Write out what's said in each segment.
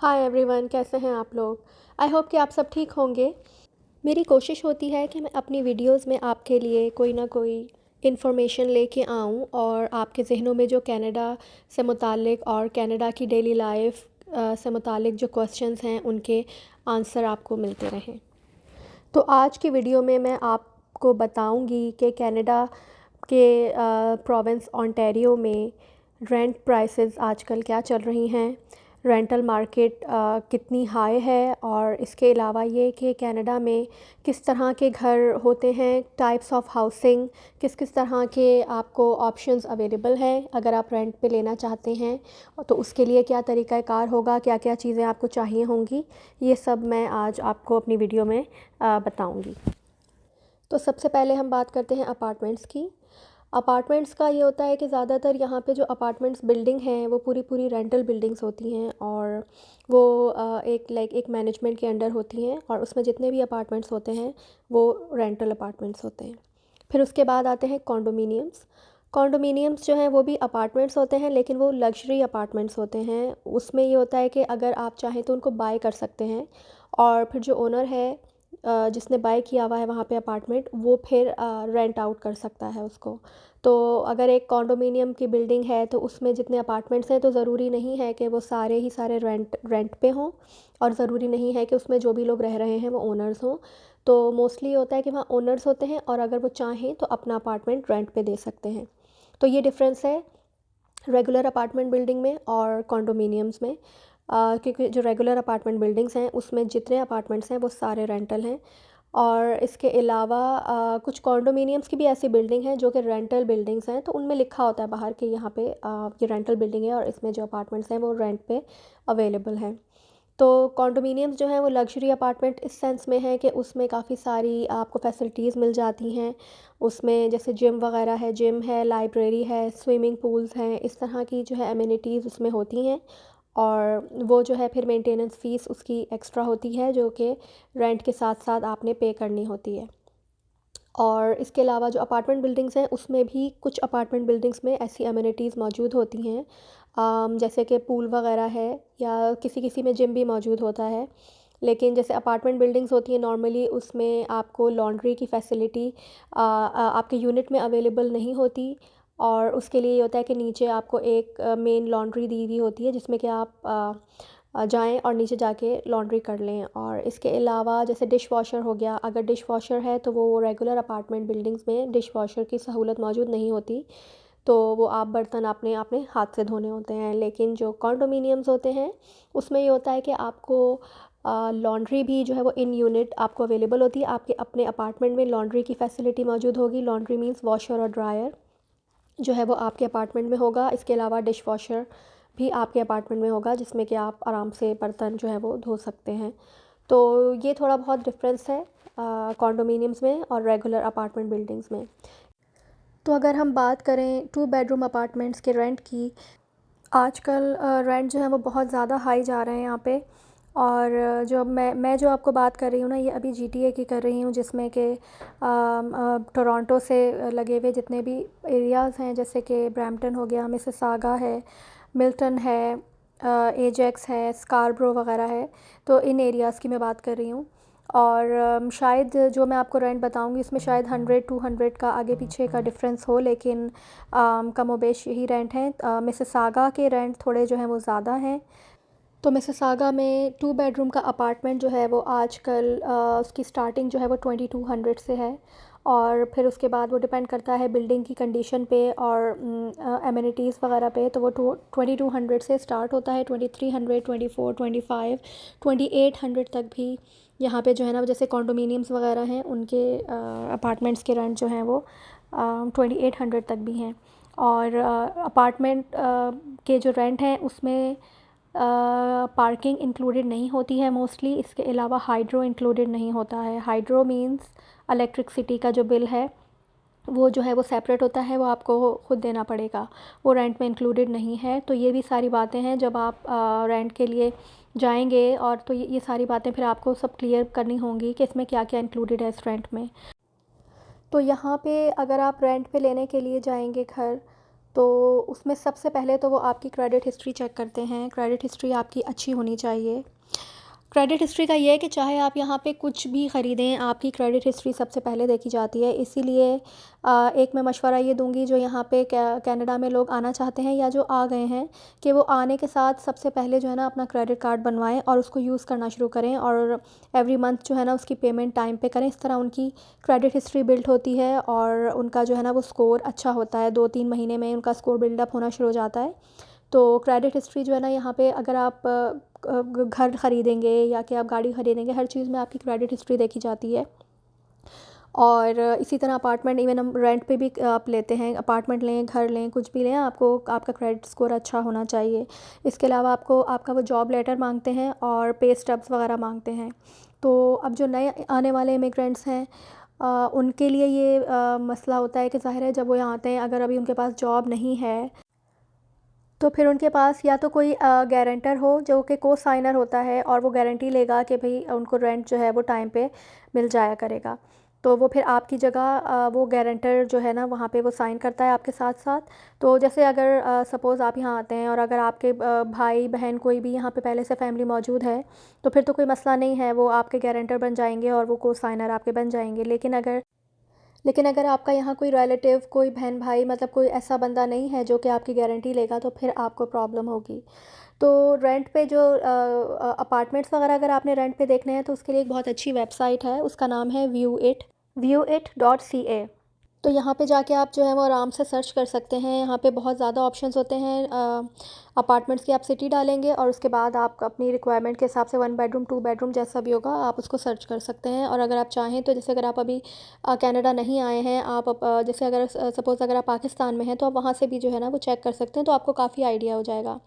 Hi everyone, कैसे हैं आप लोग। आई होप कि आप सब ठीक होंगे। मेरी कोशिश होती है कि मैं अपनी वीडियोस में आपके लिए कोई ना कोई इन्फॉर्मेशन लेके आऊँ और आपके ज़हनों में जो कनाडा से मुतालिक और कनाडा की डेली लाइफ से मुतालिक जो क्वेश्चंस हैं उनके आंसर आपको मिलते रहें। तो आज की वीडियो में मैं आपको बताऊंगी कि कनाडा के प्रोविंस ओंटारियो में रेंट प्राइसेस आजकल क्या चल रही हैं, रेंटल मार्केट कितनी हाई है, और इसके अलावा ये कि कनाडा में किस तरह के घर होते हैं, टाइप्स ऑफ हाउसिंग, किस किस तरह के आपको ऑप्शंस अवेलेबल हैं अगर आप रेंट पे लेना चाहते हैं, तो उसके लिए क्या तरीक़ाकार होगा, क्या क्या चीज़ें आपको चाहिए होंगी, ये सब मैं आज आपको अपनी वीडियो में बताऊंगी। तो सबसे पहले हम बात करते हैं अपार्टमेंट्स की। अपार्टमेंट्स का ये होता है कि ज़्यादातर यहाँ पे जो अपार्टमेंट्स बिल्डिंग हैं वो पूरी पूरी रेंटल बिल्डिंग्स होती हैं, और वो एक मैनेजमेंट के अंडर होती हैं, और उसमें जितने भी अपार्टमेंट्स होते हैं वो रेंटल अपार्टमेंट्स होते हैं। फिर उसके बाद आते हैं कॉन्डोमिनियम्स। कॉन्डोमिनियम्स जो हैं वो भी अपार्टमेंट्स होते हैं, लेकिन वो लग्जरी अपार्टमेंट्स होते हैं। उसमें ये होता है कि अगर आप चाहें तो उनको बाय कर सकते हैं, और फिर जो ओनर है जिसने बाय किया हुआ है वहाँ पे अपार्टमेंट, वो फिर रेंट आउट कर सकता है उसको। तो अगर एक कॉन्डोमिनियम की बिल्डिंग है तो उसमें जितने अपार्टमेंट्स हैं तो ज़रूरी नहीं है कि वो सारे ही सारे रेंट पे हों, और ज़रूरी नहीं है कि उसमें जो भी लोग रह रहे हैं वो ओनर्स हों। तो मोस्टली होता है कि वहाँ ओनर्स होते हैं, और अगर वो चाहें तो अपना अपार्टमेंट रेंट पे दे सकते हैं। तो ये डिफरेंस है रेगुलर अपार्टमेंट बिल्डिंग में और कॉन्डोमिनियम्स में। क्योंकि जो रेगुलर अपार्टमेंट बिल्डिंग्स हैं उसमें जितने अपार्टमेंट्स हैं वो सारे रेंटल हैं, और इसके अलावा कुछ कॉन्डोमिनियम्स की भी ऐसी बिल्डिंग है जो कि रेंटल बिल्डिंग्स हैं, तो उनमें लिखा होता है बाहर कि यहाँ पे ये रेंटल बिल्डिंग है और इसमें जो अपार्टमेंट्स हैं वो रेंट पे अवेलेबल हैं। तो कॉन्डोमिनियम्स जो हैं वो लग्जरी अपार्टमेंट इस सेंस में है कि उसमें काफ़ी सारी आपको फैसिलिटीज़ मिल जाती हैं। उसमें जैसे जिम वगैरह है, जिम है, लाइब्रेरी है, स्विमिंग पूल्स हैं, इस तरह की जो है एमिनिटीज़ उसमें होती हैं। और वो जो है फिर मेंटेनेंस फ़ीस उसकी एक्स्ट्रा होती है जो कि रेंट के साथ साथ आपने पे करनी होती है। और इसके अलावा जो अपार्टमेंट बिल्डिंग्स हैं उसमें भी कुछ अपार्टमेंट बिल्डिंग्स में ऐसी अमेनिटीज़ मौजूद होती हैं, जैसे कि पूल वगैरह है, या किसी किसी में जिम भी मौजूद होता है। लेकिन जैसे अपार्टमेंट बिल्डिंग्स होती हैं नॉर्मली उसमें आपको लॉन्ड्री की फैसिलिटी आपके यूनिट में अवेलेबल नहीं होती, और उसके लिए ये होता है कि नीचे आपको एक मेन लॉन्ड्री दी हुई होती है जिसमें कि आप जाएँ और नीचे जाके लॉन्ड्री कर लें। और इसके अलावा जैसे डिश वॉशर हो गया, अगर डिश वॉशर है तो वो रेगुलर अपार्टमेंट बिल्डिंग्स में डिश वॉशर की सहूलत मौजूद नहीं होती, तो वो आप बर्तन अपने अपने हाथ से धोने होते हैं। लेकिन जो कॉन्डोमिनियम्स होते हैं उसमें ये होता है कि आपको लॉन्ड्री भी जो है वो इन यूनिट आपको अवेलेबल होती है। आपके अपने अपार्टमेंट में लॉन्ड्री की फ़ैसिलिटी मौजूद होगी। लॉन्ड्री मीन्स वॉशर और ड्रायर जो है वो आपके अपार्टमेंट में होगा। इसके अलावा डिश वॉशर भी आपके अपार्टमेंट में होगा जिसमें कि आप आराम से बर्तन जो है वो धो सकते हैं। तो ये थोड़ा बहुत डिफरेंस है कॉन्डोमिनियम्स में और रेगुलर अपार्टमेंट बिल्डिंग्स में। तो अगर हम बात करें 2 बेडरूम अपार्टमेंट्स के रेंट की, आजकल रेंट जो है वो बहुत ज़्यादा हाई जा रहे हैं यहाँ पे। और जो मैं जो आपको बात कर रही हूँ ना, ये अभी जीटीए की कर रही हूँ, जिसमें कि टोरंटो से लगे हुए जितने भी एरियाज़ हैं, जैसे कि ब्रैम्पटन हो गया, मिसिसागा है, मिल्टन है, एजेक्स है, स्कारब्रो वगैरह है, तो इन एरियाज़ की मैं बात कर रही हूँ। और शायद जो मैं आपको रेंट बताऊँगी इसमें शायद 100-200 का आगे पीछे का डिफरेंस हो, लेकिन कमोबेश यही रेंट हैं। मिसिसागा के रेंट थोड़े जो हैं वो ज़्यादा हैं। तो मिसिसागा में 2 बेडरूम का अपार्टमेंट जो है वो आजकल उसकी स्टार्टिंग जो है वो 2200 से है, और फिर उसके बाद वो डिपेंड करता है बिल्डिंग की कंडीशन पे और एमिनिटीज़ वगैरह पे। तो वो 2200 से स्टार्ट होता है, 2300, 24, 25, 2800 तक भी यहाँ पे जो है ना, जैसे कॉन्डोमिनियम्स वगैरह हैं उनके अपार्टमेंट्स के रेंट जो हैं वो 2800 तक भी हैं। और अपार्टमेंट के जो रेंट हैं उसमें पार्किंग इंक्लूडेड नहीं होती है मोस्टली। इसके अलावा हाइड्रो इंक्लूडेड नहीं होता है। हाइड्रो मींस इलेक्ट्रिसिटी का जो बिल है वो जो है वो सेपरेट होता है, वो आपको खुद देना पड़ेगा, वो रेंट में इंक्लूडेड नहीं है। तो ये भी सारी बातें हैं जब आप रेंट के लिए जाएंगे, और तो ये सारी बातें फिर आपको सब क्लियर करनी होंगी कि इसमें क्या क्या इंक्लूडेड है इस रेंट में। तो यहाँ पे अगर आप रेंट पे लेने के लिए जाएंगे घर, तो उसमें सबसे पहले तो वो आपकी क्रेडिट हिस्ट्री चेक करते हैं। क्रेडिट हिस्ट्री आपकी अच्छी होनी चाहिए। क्रेडिट हिस्ट्री का ये है कि चाहे आप यहाँ पे कुछ भी ख़रीदें, आपकी क्रेडिट हिस्ट्री सबसे पहले देखी जाती है। इसीलिए एक मैं मशवरा ये दूँगी जो यहाँ पे कनाडा में लोग आना चाहते हैं या जो आ गए हैं, कि वो आने के साथ सबसे पहले जो है ना अपना क्रेडिट कार्ड बनवाएं और उसको यूज़ करना शुरू करें, और एवरी मंथ जो है ना उसकी पेमेंट टाइम पे करें। इस तरह उनकी क्रेडिट हिस्ट्री बिल्ड होती है और उनका जो है ना वो स्कोर अच्छा होता है। 2-3 महीने में उनका स्कोर बिल्डअप होना शुरू हो जाता है। तो क्रेडिट हिस्ट्री जो है ना यहाँ पे अगर आप घर ख़रीदेंगे या कि आप गाड़ी ख़रीदेंगे, हर चीज़ में आपकी क्रेडिट हिस्ट्री देखी जाती है। और इसी तरह अपार्टमेंट, इवन हम रेंट पे भी आप लेते हैं, अपार्टमेंट लें, घर लें, कुछ भी लें, आपको आपका क्रेडिट स्कोर अच्छा होना चाहिए। इसके अलावा आपको आपका वो जॉब लेटर मांगते हैं और पे स्टब्स वगैरह मांगते हैं। तो अब जो नए आने वाले इमिग्रेंट्स हैं, उनके लिए ये मसला होता है कि ज़ाहिर है जब वो यहाँ आते हैं, अगर अभी उनके पास जॉब नहीं है तो फिर उनके पास या तो कोई गारंटर हो जो कि को साइनर होता है और वो गारंटी लेगा कि भाई उनको रेंट जो है वो टाइम पे मिल जाया करेगा। तो वो फिर आपकी जगह वो गारंटर जो है ना वहाँ पे वो साइन करता है आपके साथ साथ। तो जैसे अगर सपोज़ आप यहाँ आते हैं और अगर आपके भाई बहन कोई भी यहाँ पे पहले से फैमिली मौजूद है, तो फिर तो कोई मसला नहीं है, वो आपके गारंटर बन जाएंगे और वो को साइनर आपके बन जाएंगे। लेकिन अगर आपका यहाँ कोई रिलेटिव, कोई बहन भाई, मतलब कोई ऐसा बंदा नहीं है जो कि आपकी गारंटी लेगा, तो फिर आपको प्रॉब्लम होगी। तो रेंट पे जो अपार्टमेंट्स वगैरह अगर आपने रेंट पे देखने हैं तो उसके लिए एक बहुत अच्छी वेबसाइट है, उसका नाम है viewit.ca। तो यहाँ पे जाके आप जो है वो आराम से सर्च कर सकते हैं। यहाँ पे बहुत ज़्यादा ऑप्शंस होते हैं। अपार्टमेंट्स की आप सिटी डालेंगे और उसके बाद आप अपनी रिक्वायरमेंट के हिसाब से 1 बेडरूम 2 बेडरूम जैसा भी होगा आप उसको सर्च कर सकते हैं। और अगर आप चाहें तो जैसे अगर आप अभी कनाडा नहीं आए हैं, आप जैसे अगर सपोज़ अगर आप पाकिस्तान में हैं तो आप वहाँ से भी जो है ना वो चेक कर सकते हैं, तो आपको काफ़ी आइडिया हो जाएगा।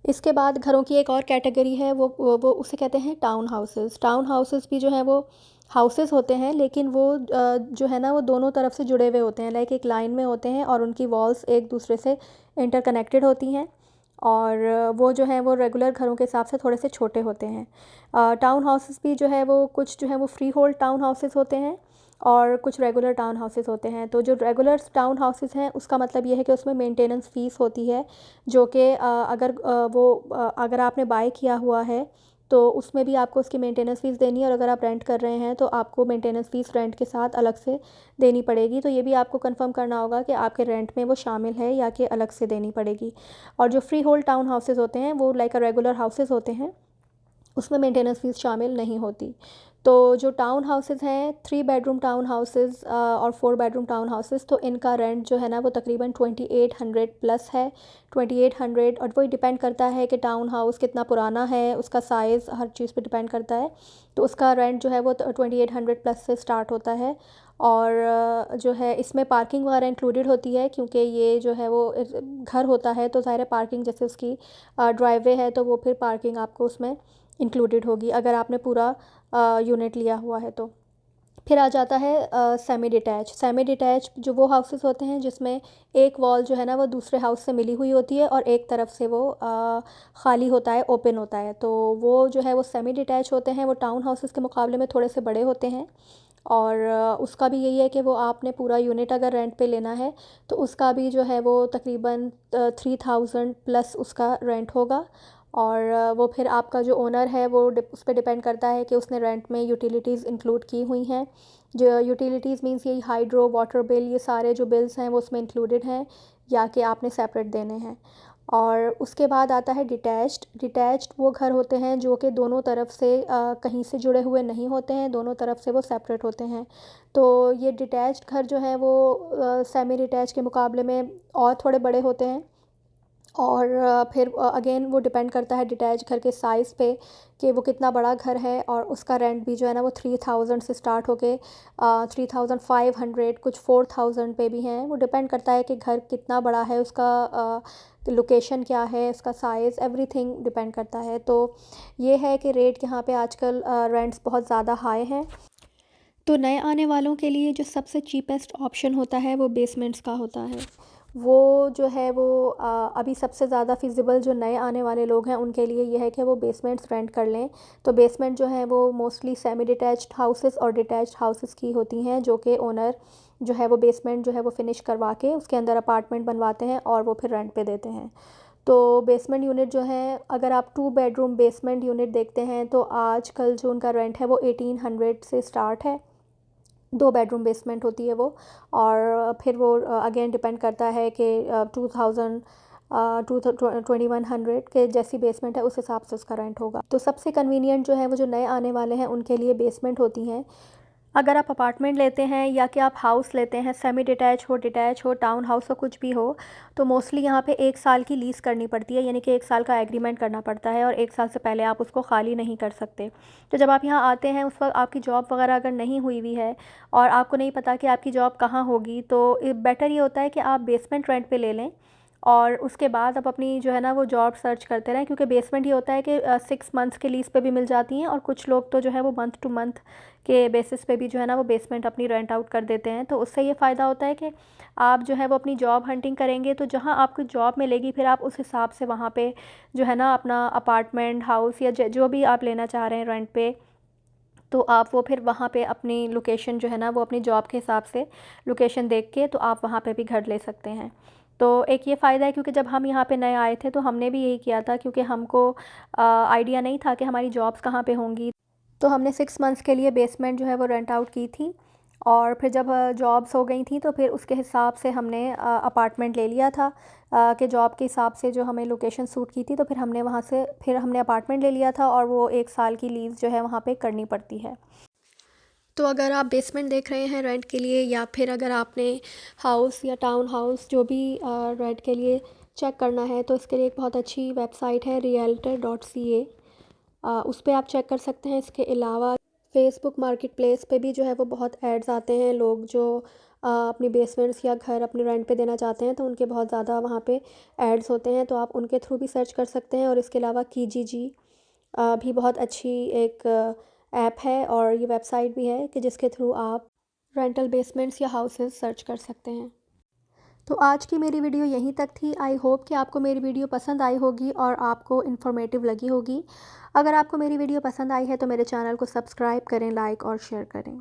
इसके बाद घरों की एक और कैटेगरी है, वो उसे कहते हैं टाउन हाउसेस। टाउन हाउसेस भी जो है वो हाउसेस होते हैं, लेकिन वो जो है ना वो दोनों तरफ से जुड़े हुए होते हैं, लाइक एक लाइन में होते हैं और उनकी वॉल्स एक दूसरे से इंटरकनेक्टेड होती हैं। और वो जो है वो रेगुलर घरों के हिसाब से थोड़े से छोटे होते हैं। टाउन हाउसेस भी जो है वो कुछ जो है वो फ्री होल्ड टाउन हाउसेस होते हैं और कुछ रेगुलर टाउन हाउसेस होते हैं। तो जो रेगुलर टाउन हाउसेस हैं उसका मतलब ये है कि उसमें मेंटेनेंस फ़ीस होती है, जो कि अगर आपने बाय किया हुआ है तो उसमें भी आपको उसकी मेंटेनेंस फ़ीस देनी है, और अगर आप रेंट कर रहे हैं तो आपको मेंटेनेंस फ़ीस रेंट के साथ अलग से देनी पड़ेगी। तो ये भी आपको कंफर्म करना होगा कि आपके रेंट में वो शामिल है या कि अलग से देनी पड़ेगी। और जो फ्री होल्ड टाउन हाउसेस होते हैं वो लाइक रेगुलर हाउसेस होते हैं, उसमें मेंटेनेंस फ़ीस शामिल नहीं होती। तो जो टाउन हाउसेस हैं, 3 बेडरूम टाउन हाउसेस और 4 बेडरूम टाउन हाउसेस, तो इनका रेंट जो है ना वो तकरीबन 2800 प्लस है। 2800, और वही डिपेंड करता है कि टाउन हाउस कितना पुराना है, उसका साइज़ हर चीज़ पे डिपेंड करता है। तो उसका रेंट जो है वो 2800 प्लस से स्टार्ट होता है। और जो है इसमें पार्किंग वगैरह इंक्लूडेड होती है, क्योंकि ये जो है वो घर होता है तो ज़ाहिर है पार्किंग, जैसे उसकी ड्राइववे है तो वो फिर पार्किंग आपको उसमें इंक्लूडेड होगी अगर आपने पूरा यूनिट लिया हुआ है तो। फिर आ जाता है सेमी डिटैच। सेमी डिटैच जो वो हाउसेस होते हैं जिसमें एक वॉल जो है ना वो दूसरे हाउस से मिली हुई होती है और एक तरफ से वो खाली होता है, ओपन होता है। तो वो जो है वो सेमी डिटैच होते हैं, वो टाउन हाउसेस के मुकाबले में थोड़े से बड़े होते हैं। और उसका भी यही है कि वो आपने पूरा यूनिट अगर रेंट पे लेना है तो उसका भी जो है वो तकरीबन 3000 प्लस उसका रेंट होगा। और वो फिर आपका जो ओनर है वो उस पे डिपेंड करता है कि उसने रेंट में यूटिलिटीज़ इंक्लूड की हुई हैं। जो यूटिलिटीज़ मींस यही हाइड्रो, वाटर बिल, ये सारे जो बिल्स हैं वो उसमें इंक्लूडेड हैं या कि आपने सेपरेट देने हैं। और उसके बाद आता है डिटैच्ड। डिटैच्ड वो घर होते हैं जो कि दोनों तरफ से कहीं से जुड़े हुए नहीं होते हैं, दोनों तरफ से वो सेपरेट होते हैं। तो ये डिटैच्ड घर जो हैं वो सेमी डिटैच के मुकाबले में और थोड़े बड़े होते हैं। और फिर अगेन वो डिपेंड करता है डिटैच घर के साइज़ पे कि वो कितना बड़ा घर है, और उसका रेंट भी जो है ना वो 3000 से स्टार्ट होके 3500, कुछ 4000 पे भी हैं। वो डिपेंड करता है कि घर कितना बड़ा है, उसका लोकेशन क्या है, उसका साइज़, एवरीथिंग डिपेंड करता है। तो ये है कि रेट यहाँ पे आजकल रेंट्स बहुत ज़्यादा हाई हैं। तो नए आने वालों के लिए जो सबसे चीपेस्ट ऑप्शन होता है वो बेसमेंट्स का होता है। वो जो है वो अभी सबसे ज़्यादा फिजिबल जो नए आने वाले लोग हैं उनके लिए ये है कि वो बेसमेंट्स रेंट कर लें। तो बेसमेंट जो है वो मोस्टली सेमी डिटैच्ड हाउसेस और डिटैच्ड हाउसेस की होती हैं, जो कि ओनर जो है वो बेसमेंट जो है वो फिनिश करवा के उसके अंदर अपार्टमेंट बनवाते हैं और वो फिर रेंट पे देते हैं। तो बेसमेंट यूनिट जो है, अगर आप 2 बेडरूम बेसमेंट यूनिट देखते हैं तो आजकल जो उनका रेंट है वो 1800 से स्टार्ट है। 2 बेडरूम बेसमेंट होती है वो। और फिर वो अगेन डिपेंड करता है कि 2000 2100 के जैसी बेसमेंट है उस हिसाब से उसका रेंट होगा। तो सबसे कन्वीनियंट जो है वो जो नए आने वाले हैं उनके लिए बेसमेंट होती हैं। अगर आप अपार्टमेंट लेते हैं या कि आप हाउस लेते हैं, सेमी डिटैच हो, टाउन हाउस हो, कुछ भी हो, तो मोस्टली यहाँ पे 1 साल की लीज़ करनी पड़ती है, यानी कि 1 साल का एग्रीमेंट करना पड़ता है और 1 साल से पहले आप उसको खाली नहीं कर सकते। तो जब आप यहाँ आते हैं उस वक्त आपकी जॉब वगैरह अगर नहीं हुई हुई है और आपको नहीं पता कि आपकी जॉब कहाँ होगी, तो बेटर ये होता है कि आप बेसमेंट रेंट पे ले लें और उसके बाद आप अपनी जो है ना वो जॉब सर्च करते रहें, क्योंकि बेसमेंट ये होता है कि 6 मंथ्स के लीज़ पे भी मिल जाती हैं और कुछ लोग तो जो है वो मंथ टू मंथ के बेसिस पे भी जो है ना वो बेसमेंट अपनी रेंट आउट कर देते हैं। तो उससे ये फ़ायदा होता है कि आप जो है वो अपनी जॉब हंटिंग करेंगे, तो जहाँ आपको जॉब मिलेगी फिर आप उस हिसाब से वहाँ पे जो है ना अपना अपार्टमेंट, हाउस या जो भी आप लेना चाह रहे हैं रेंट पे, तो आप वो फिर वहाँ पे अपनी लोकेशन जो है ना वो अपनी जॉब के हिसाब से लोकेशन देख के तो आप वहाँ पे भी घर ले सकते हैं। तो एक ये फ़ायदा है, क्योंकि जब हम यहाँ पे नए आए थे तो हमने भी यही किया था, क्योंकि हमको आइडिया नहीं था कि हमारी जॉब्स कहाँ पे होंगी। तो हमने 6 मंथ्स के लिए बेसमेंट जो है वो रेंट आउट की थी और फिर जब जॉब्स हो गई थी तो फिर उसके हिसाब से हमने अपार्टमेंट ले लिया था कि जॉब के हिसाब से जो हमें लोकेशन सूट की थी, तो फिर हमने वहाँ से फिर हमने अपार्टमेंट ले लिया था और वो 1 साल की लीज़ जो है वहाँ पे करनी पड़ती है। तो अगर आप बेसमेंट देख रहे हैं रेंट के लिए, या फिर अगर आपने हाउस या टाउन हाउस जो भी रेंट के लिए चेक करना है, तो इसके लिए एक बहुत अच्छी वेबसाइट है realtor.ca। उस पे आप चेक कर सकते हैं। इसके अलावा फेसबुक मार्केट प्लेस पे भी जो है वो बहुत एड्स आते हैं, लोग जो अपनी बेसमेंट्स या घर अपने रेंट पे देना चाहते हैं तो उनके बहुत ज़्यादा वहाँ पे एड्स होते हैं, तो आप उनके थ्रू भी सर्च कर सकते हैं। और इसके अलावा कीजीजी भी बहुत अच्छी एक ऐप है और ये वेबसाइट भी है कि जिसके थ्रू आप रेंटल बेसमेंट्स या हाउसेस सर्च कर सकते हैं। तो आज की मेरी वीडियो यहीं तक थी। आई होप कि आपको मेरी वीडियो पसंद आई होगी और आपको इन्फॉर्मेटिव लगी होगी। अगर आपको मेरी वीडियो पसंद आई है तो मेरे चैनल को सब्सक्राइब करें, लाइक और शेयर करें।